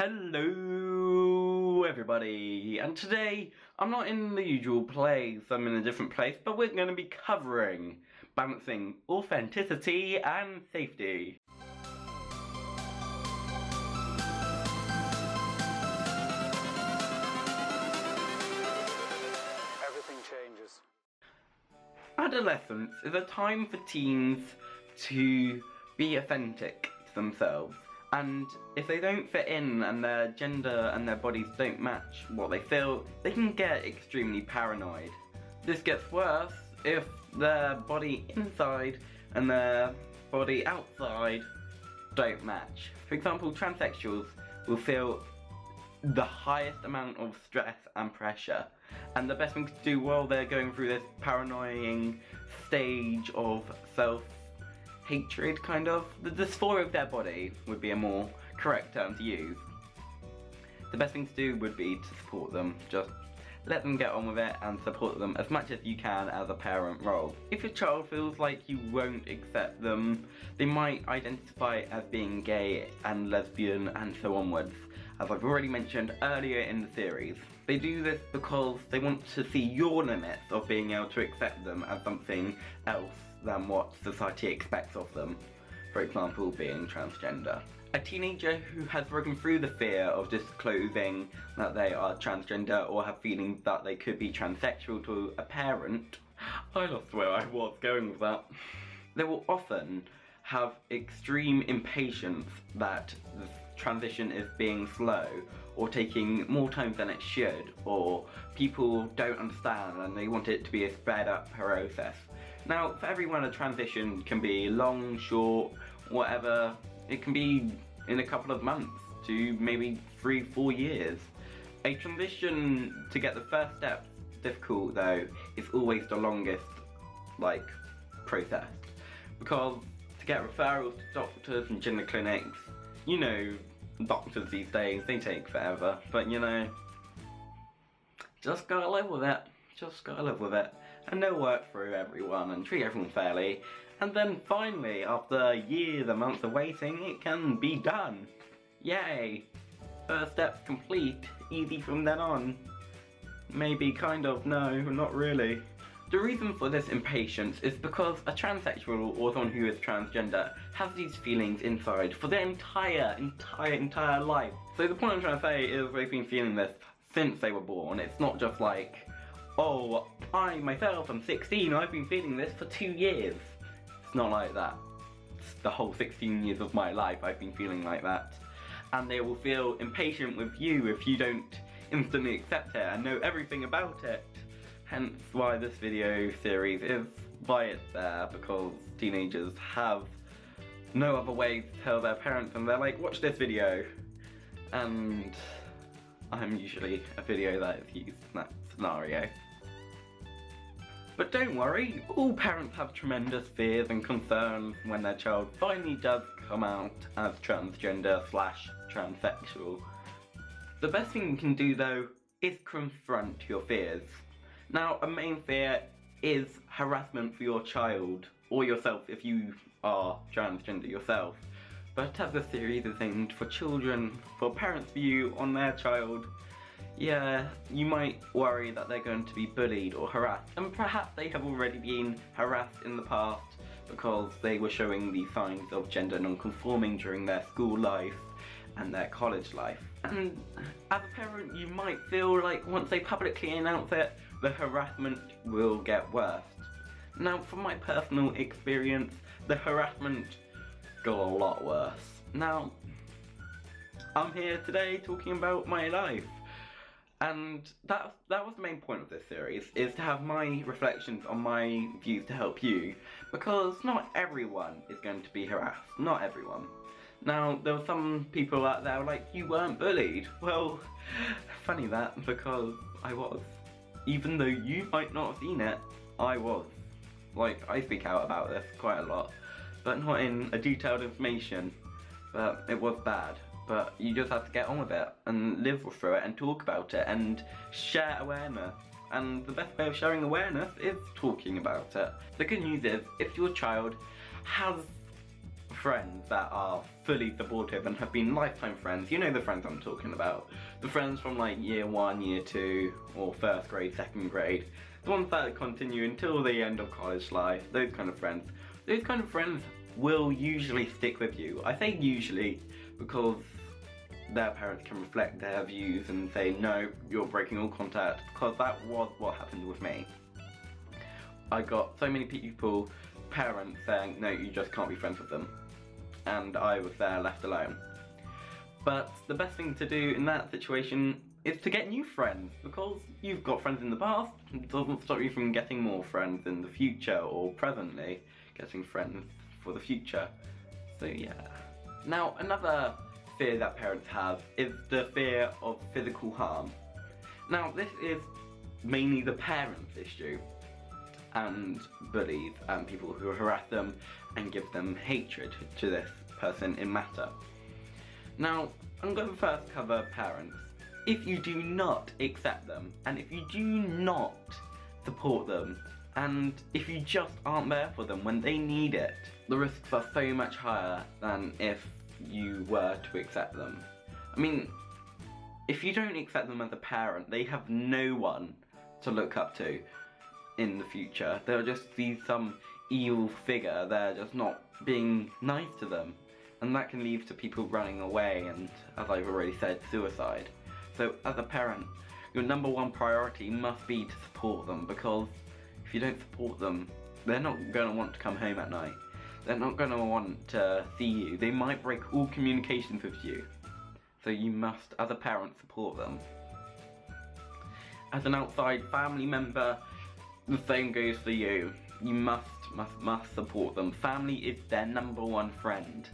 Hello everybody, and today I'm not in the usual place, I'm in a different place, but we're going to be covering balancing authenticity and safety. Everything changes. Adolescence is a time for teens to be authentic to themselves. And if they don't fit in and their gender and their bodies don't match what they feel, they can get extremely paranoid. This gets worse if their body inside and their body outside don't match. For example, transsexuals will feel the highest amount of stress and pressure. And the best thing to do while they're going through this paranoid stage of self-hatred, kind of, the dysphoria of their body would be a more correct term to use. The best thing to do would be to support them. Just let them get on with it and support them as much as you can as a parent role. If your child feels like you won't accept them, they might identify as being gay and lesbian and so onwards, as I've already mentioned earlier in the series. They do this because they want to see your limits of being able to accept them as something else than what society expects of them. For example, being transgender. A teenager who has broken through the fear of disclosing that they are transgender or have feelings that they could be transsexual to a parent. I lost where I was going with that. They will often have extreme impatience that the transition is being slow or taking more time than it should, or people don't understand and they want it to be a sped up process. Now, for everyone, a transition can be long, short, whatever. It can be in a couple of months to maybe 3-4 years. A transition to get the first steps difficult though is always the longest process, because to get referrals to doctors and gender clinics, you know, doctors these days, they take forever, but you know, just gotta live with it. Just gotta live with it, and they'll work through everyone and treat everyone fairly, and then finally, after years and months of waiting, it can be done. Yay! First step's complete, easy from then on. Maybe, kind of, no, not really. The reason for this impatience is because a transsexual or someone who is transgender has these feelings inside for their entire life. So the point I'm trying to say is they've been feeling this since they were born. It's not just like, oh, I myself am 16, I've been feeling this for 2 years. It's not like that. It's the whole 16 years of my life I've been feeling like that. And they will feel impatient with you if you don't instantly accept it and know everything about it. Hence why this video series is why it's there, because teenagers have no other way to tell their parents and they're like, watch this video. And I'm usually a video that is used in that scenario. But don't worry, all parents have tremendous fears and concerns when their child finally does come out as transgender/transsexual. The best thing you can do though is confront your fears. Now, a main fear is harassment for your child, or yourself if you are transgender yourself. But as the series is aimed for children, for parents' view on their child, yeah, you might worry that they're going to be bullied or harassed, and perhaps they have already been harassed in the past because they were showing the signs of gender non-conforming during their school life and their college life. And as a parent, you might feel like once they publicly announce it, the harassment will get worse. Now, from my personal experience, the harassment got a lot worse. Now, I'm here today talking about my life. And that was the main point of this series, is to have my reflections on my views to help you, because not everyone is going to be harassed, not everyone. Now, there were some people out there like, you weren't bullied. Well, funny that, because I was. Even though you might not have seen it, I was. Like, I speak out about this quite a lot, but not in a detailed information, but it was bad. But you just have to get on with it and live through it and talk about it and share awareness. And the best way of sharing awareness is talking about it. The good news is, if your child has friends that are fully supportive and have been lifetime friends. You know the friends I'm talking about. The friends from like year 1, year 2, or 1st grade, 2nd grade. The ones that continue until the end of college life, those kind of friends. Those kind of friends will usually stick with you. I say usually because their parents can reflect their views and say, no, you're breaking all contact, because that was what happened with me. I got so many people, parents saying, no, you just can't be friends with them. And I was there left alone. But the best thing to do in that situation is to get new friends, because you've got friends in the past. It doesn't stop you from getting more friends in the future, or presently getting friends for the future. So yeah. Now, another fear that parents have is the fear of physical harm. Now, this is mainly the parents' issue, and bullies and people who harass them and give them hatred to this person in matter. Now, I'm going to first cover parents. If you do not accept them, and if you do not support them, and if you just aren't there for them when they need it, the risks are so much higher than if you were to accept them. I mean, if you don't accept them as a parent, they have no one to look up to in the future. They'll just see some evil figure. They're just not being nice to them, and that can lead to people running away and, as I've already said, suicide. So as a parent, your #1 priority must be to support them, because if you don't support them, they're not going to want to come home at night. They're not going to want to see you. They might break all communications with you. So you must, as a parent, support them. As an outside family member, the same goes for you. You must support them. Family is their #1 friend.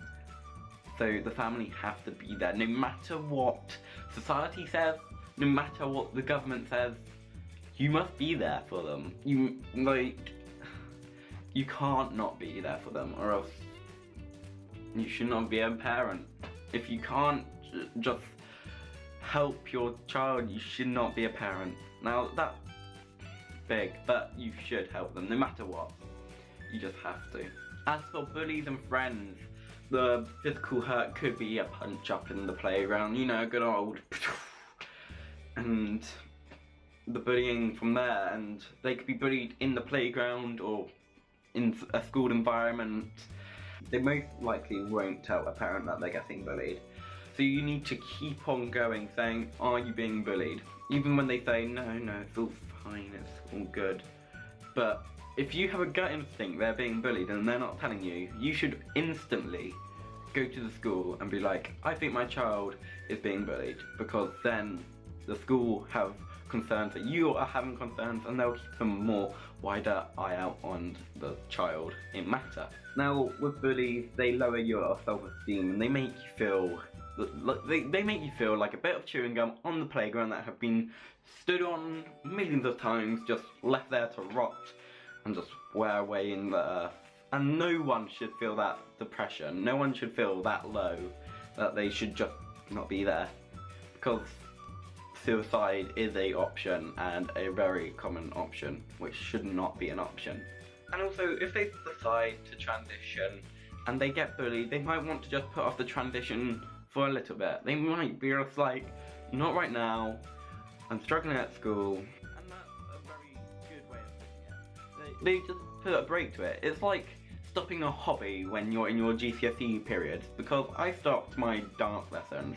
So the family have to be there, no matter what society says, no matter what the government says. You must be there for them. You can't not be there for them, or else you should not be a parent. If you can't just help your child, you should not be a parent. Now that's big, but you should help them no matter what. You just have to. As for bullies and friends, the physical hurt could be a punch up in the playground, you know, good old, and the bullying from there, and they could be bullied in the playground or in a school environment. They most likely won't tell a parent that they're getting bullied. So you need to keep on going, saying, are you being bullied? Even when they say, no, it's all fine, it's all good. But if you have a gut instinct they're being bullied and they're not telling you, you should instantly go to the school and be like, I think my child is being bullied, because then the school have concerns that you are having concerns, and they'll keep a more wider eye out on the child in matter. Now, with bullies, they lower your self-esteem and they make you feel they make you feel like a bit of chewing gum on the playground that have been stood on millions of times, just left there to rot and just wear away in the earth. And no one should feel that depression. No one should feel that low, that they should just not be there. Because suicide is a option, and a very common option, which should not be an option. And also, if they decide to transition and they get bullied, they might want to just put off the transition for a little bit. They might be just like, not right now, I'm struggling at school. And that's a very good way of putting it. They just put a break to it. It's like stopping a hobby when you're in your GCSE period, because I stopped my dance lessons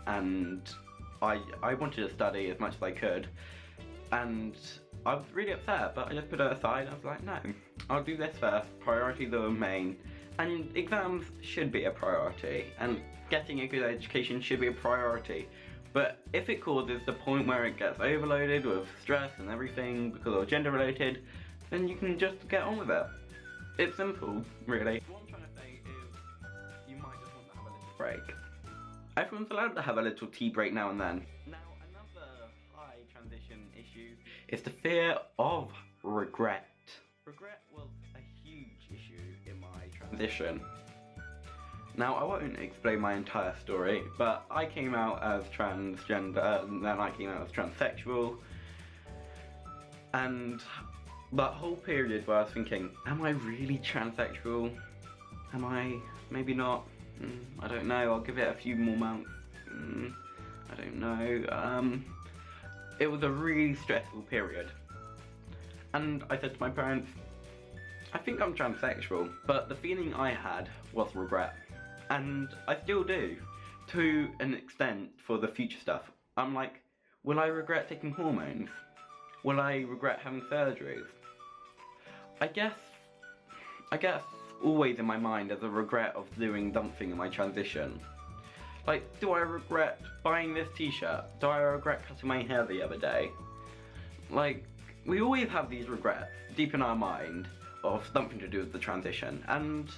and I wanted to study as much as I could, and I was really upset, but I just put it aside. I was like, no, I'll do this first. Priorities are main, and exams should be a priority, and getting a good education should be a priority. But if it causes the point where it gets overloaded with stress and everything because of gender related, then you can just get on with it. It's simple, really. What I'm trying to say is, you might just want to have a little break. Everyone's allowed to have a little tea break now and then. Now, another high transition issue is the fear of regret. Regret was a huge issue in my transition. Now, I won't explain my entire story, but I came out as transgender, and then I came out as transsexual, and that whole period where I was thinking, am I really transsexual? Am I? Maybe not. I don't know. I'll give it a few more months. I don't know. It was a really stressful period. And I said to my parents, I think I'm transsexual, but the feeling I had was regret. And I still do, to an extent, for the future stuff. I'm like, will I regret taking hormones? Will I regret having surgeries? I guess always in my mind there's a regret of doing something in my transition. Like, do I regret buying this t-shirt? Do I regret cutting my hair the other day? Like, we always have these regrets deep in our mind of something to do with the transition, and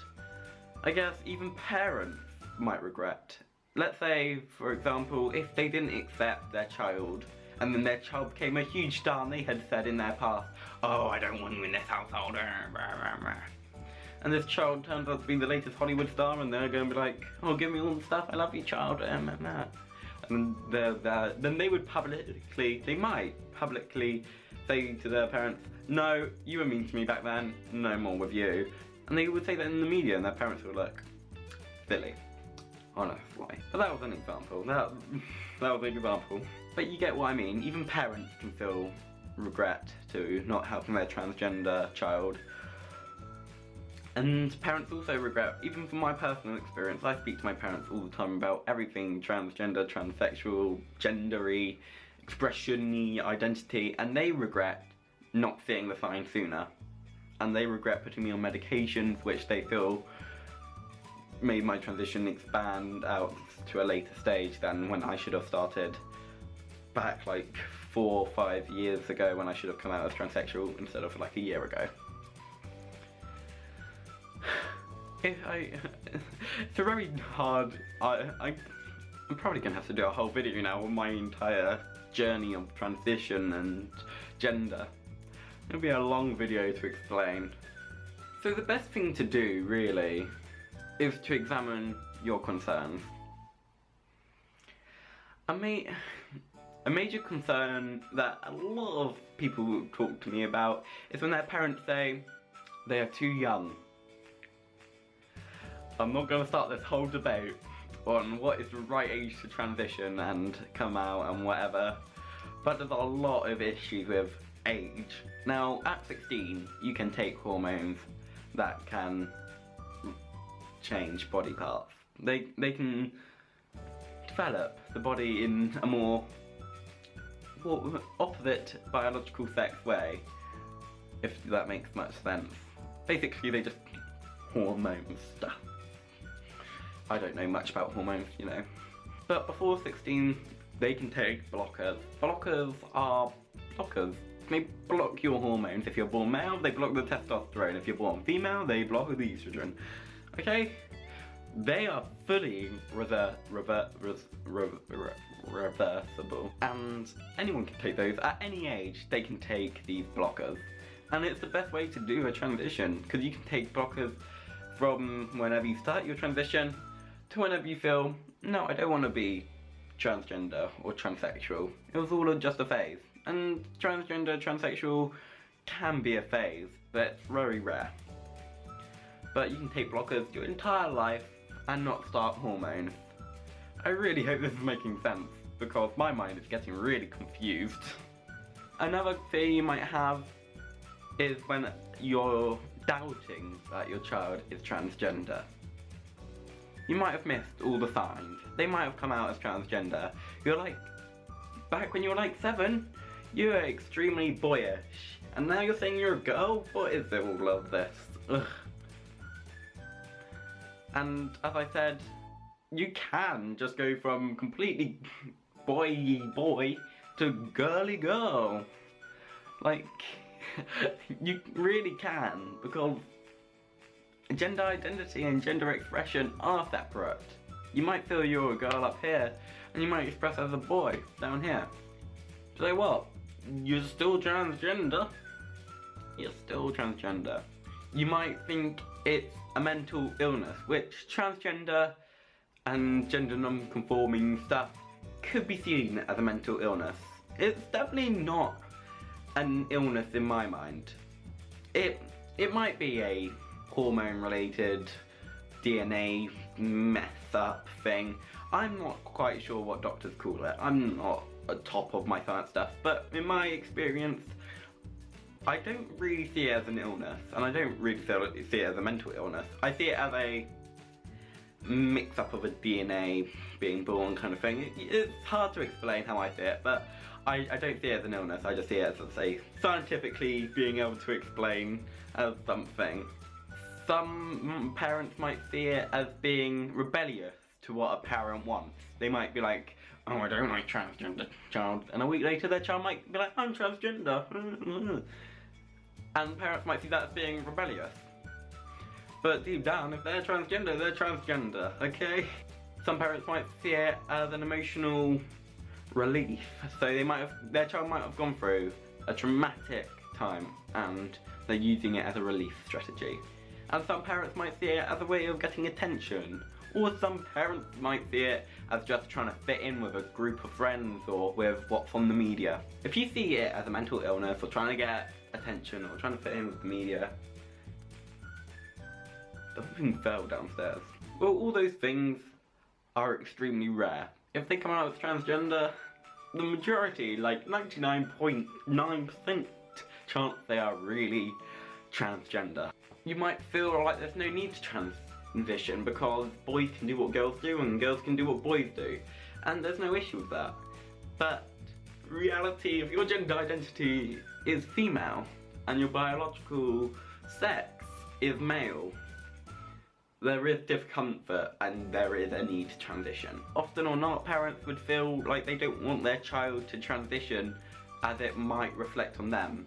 I guess even parents might regret. Let's say, for example, if they didn't accept their child, and then their child became a huge star and they had said in their past, oh, I don't want you in this household, and this child turns out to be the latest Hollywood star, and they're going to be like, oh, give me all the stuff, I love you, child, and then they would they might publicly say to their parents, no, you were mean to me back then, no more with you. And they would say that in the media, and their parents would look, Billy, honestly. But that was an example, that was an example. But you get what I mean, even parents can feel regret to not helping their transgender child. And parents also regret, even from my personal experience, I speak to my parents all the time about everything transgender, transsexual, gendery, expression-y, identity, and they regret not seeing the sign sooner. And they regret putting me on medications which they feel made my transition expand out to a later stage than when I should have started back like 4 or 5 years ago, when I should have come out as transsexual instead of like a year ago. It's a very hard, I'm probably gonna have to do a whole video now on my entire journey of transition and gender. It'll be a long video to explain. So the best thing to do, really, is to examine your concerns. A major concern that a lot of people talk to me about is when their parents say they are too young. I'm not going to start this whole debate on what is the right age to transition and come out and whatever, but there's a lot of issues with age. Now, at 16, you can take hormones that can change body parts. They can develop the body in a more opposite biological sex way, if that makes much sense. Basically, they just hormone stuff. I don't know much about hormones, you know. But before 16, they can take blockers. Blockers are blockers. They block your hormones. If you're born male, they block the testosterone. If you're born female, they block the estrogen. Okay? They are fully reversible. And anyone can take those. At any age, they can take these blockers. And it's the best way to do a transition, because you can take blockers from whenever you start your transition to whenever you feel, no, I don't want to be transgender or transsexual. It was all just a phase. And transgender, transsexual can be a phase, but it's very rare. But you can take blockers your entire life and not start hormones. I really hope this is making sense, because my mind is getting really confused. Another fear you might have is when you're doubting that your child is transgender. You might have missed all the signs. They might have come out as transgender. You're like, back when you were like 7, you were extremely boyish. And now you're saying you're a girl? What is it all of this? Ugh. And as I said, you can just go from completely boy to girly girl. Like, you really can, because gender identity and gender expression are separate. You might feel you're a girl up here, and you might express as a boy down here. So what? You're still transgender. You're still transgender. You might think it's a mental illness, which transgender and gender non-conforming stuff could be seen as a mental illness. It's definitely not an illness in my mind. It might be a hormone related DNA mess up thing. I'm not quite sure what doctors call it. I'm not at top of my science stuff, but in my experience, I don't really see it as an illness, and I don't really see it as a mental illness. I see it as a mix-up of a DNA being born kind of thing. It's hard to explain how I see it, but I don't see it as an illness. I just see it as, let's say, scientifically being able to explain as something. Some parents might see it as being rebellious to what a parent wants. They might be like, oh, I don't like transgender child, and a week later their child might be like, I'm transgender. And parents might see that as being rebellious. But deep down, if they're transgender, okay? Some parents might see it as an emotional relief. So their child might have gone through a traumatic time and they're using it as a relief strategy. And some parents might see it as a way of getting attention. Or some parents might see it as just trying to fit in with a group of friends or with what's on the media. If you see it as a mental illness or trying to get attention or trying to fit in with the media, something fell downstairs. Well, all those things are extremely rare. If they come out as transgender, the majority, like 99.9% chance they are really transgender. You might feel like there's no need to transition because boys can do what girls do and girls can do what boys do, and there's no issue with that. But reality, if your gender identity is female and your biological sex is male, there is discomfort and there is a need to transition. Often or not, parents would feel like they don't want their child to transition as it might reflect on them.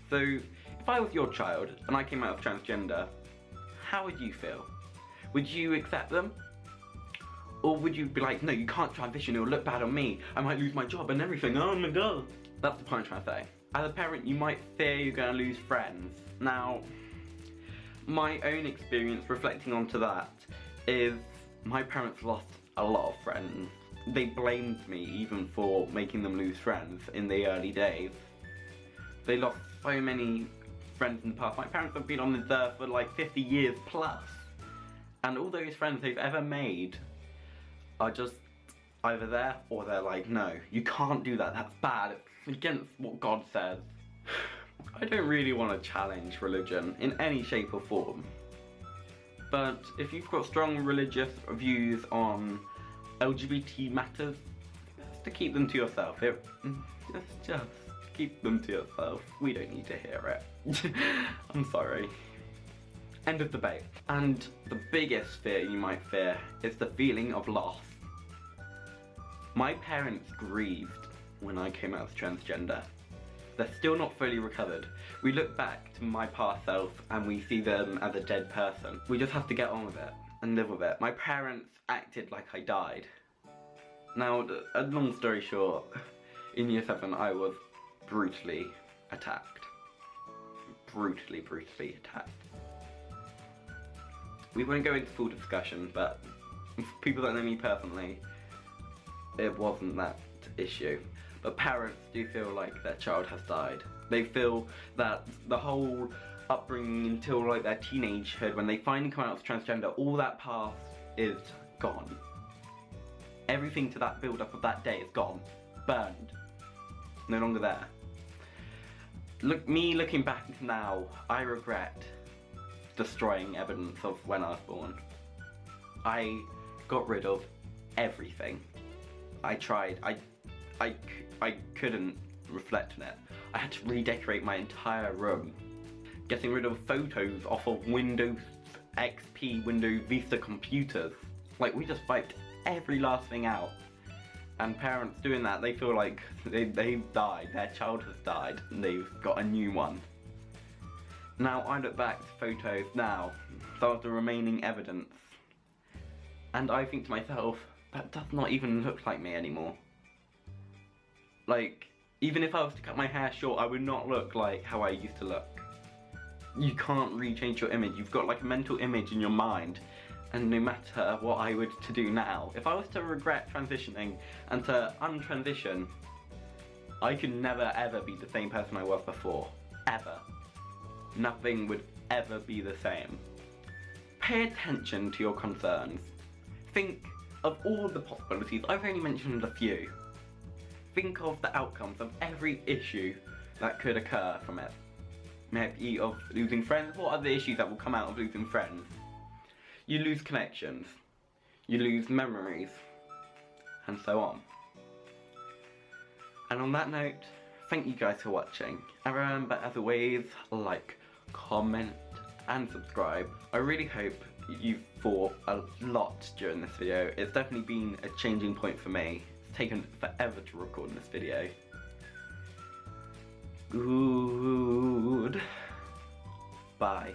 So if I was your child and I came out of transgender, how would you feel? Would you accept them? Or would you be like, no, you can't transition, it'll look bad on me, I might lose my job and everything, oh my god. That's the point I'm trying to say. As a parent, you might fear you're going to lose friends. Now, my own experience reflecting onto that is my parents lost a lot of friends. They blamed me even for making them lose friends in the early days. They lost so many friends in the past. My parents have been on this earth for like 50 years plus. And all those friends they've ever made are just either there or they're like, no, you can't do that, that's bad, it's against what God says. I don't really want to challenge religion in any shape or form. But if you've got strong religious views on LGBT matters, just to keep them to yourself. Just keep them to yourself. We don't need to hear it. I'm sorry. End of debate. And the biggest fear you might fear is the feeling of loss. My parents grieved when I came out as transgender. They're still not fully recovered. We look back to my past self and we see them as a dead person. We just have to get on with it and live with it. My parents acted like I died. Now, a long story short, in year 7 I was brutally attacked. Brutally attacked. We won't go into full discussion, but for people that know me personally, it wasn't that issue. But parents do feel like their child has died. They feel that the whole upbringing until like their teenagehood, when they finally come out as transgender, all that past is gone. Everything to that build up of that day is gone. Burned. No longer there. Me looking back now, I regret destroying evidence of when I was born. I got rid of everything. I tried. I couldn't reflect on it. I had to redecorate my entire room. Getting rid of photos off of Windows XP, Windows Vista computers. Like, we just wiped every last thing out. And parents doing that, they feel like they've died, their child has died, and they've got a new one. Now, I look back to photos now, some of the remaining evidence, and I think to myself, that does not even look like me anymore. Like, even if I was to cut my hair short, I would not look like how I used to look. You can't rechange your image. You've got like a mental image in your mind, and no matter what I were to do now, if I was to regret transitioning and to untransition, I could never ever be the same person I was before. Ever. Nothing would ever be the same. pay attention to your concerns. Think of all the possibilities. I've only mentioned a few. Think of the outcomes of every issue that could occur from it. Maybe of losing friends. What are the issues that will come out of losing friends? You lose connections. You lose memories. And so on. And on that note, thank you guys for watching. And remember, as always, like, comment, and subscribe. I really hope you've thought a lot during this video. It's definitely been a changing point for me. It's taken forever to record this video. Good. Bye.